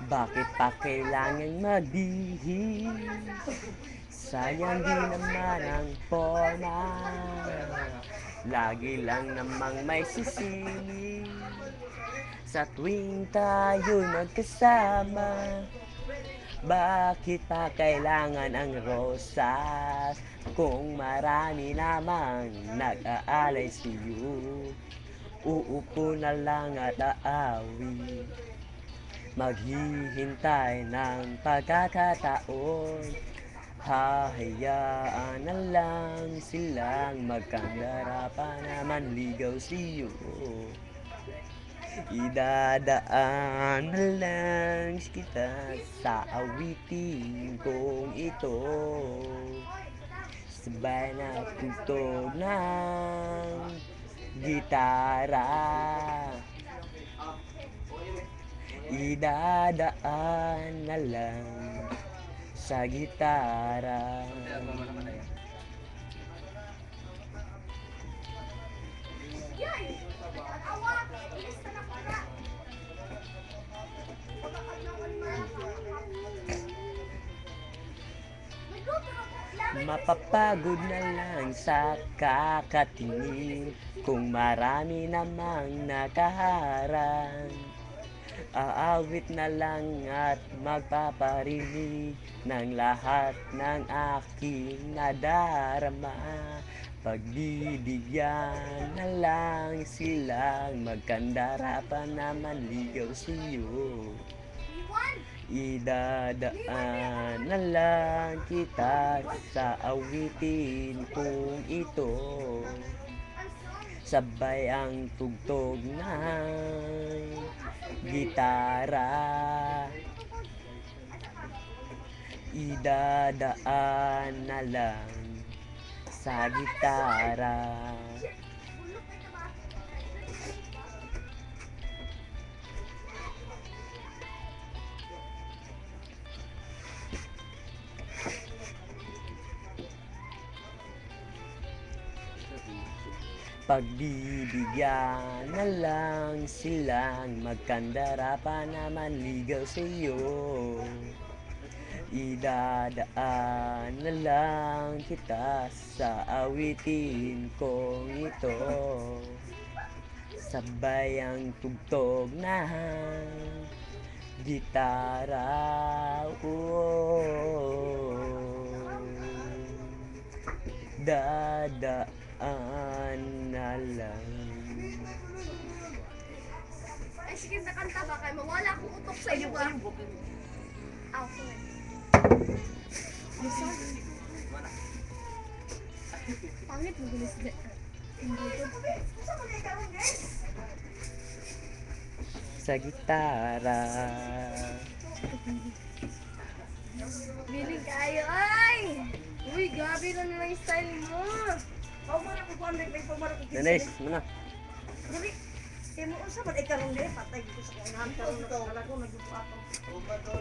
Bakit pa kailangan magbihis? Sayang din naman ang forma. Lagi lang namang may sisili sa tuwing tayo'y magkasama. Bakit pa kailangan ang rosas kung marami namang nag-aalay sa'yo? Uupo na lang at aawi, maghihintay ng pagkakataon. Hahayaan na lang silang magkandara na manligaw sa'yo. Idadaan na lang kita sa awitin kong ito, sabay na tugtog ng gitara. Idadaan na lang sa gitara. Mapapagod na lang sa kakatingin kung marami namang nakaharang. Aawit na lang at magpaparinig ng lahat ng aking nadarama. Pagbibigyan na lang silang magkandara pa na manligaw sa'yo. Idadaan na lang kita sa awitin kong ito, sabay ang tugtog ng gitara. Idadaan na lang sa gitara. Pagbibigyan na lang silang magkandara pa na manligaw sa'yo. Idadaan na lang kita sa awitin kong ito, sabay ang tugtog ng gitara. Dadaan na lang. Ay, sige, nakanta ba kayo? Mawala akong utok sa iyo ba? Ah, okay. Pangit mo gulis na. Sa gitara. Biling kayo, ay! Uy, gabi na nila yung style mo. Dennis, mana? Dali, kaya mo sa pag-ikarong din, patay dito sa kainan. Karong na ko, nagbubuhat ko.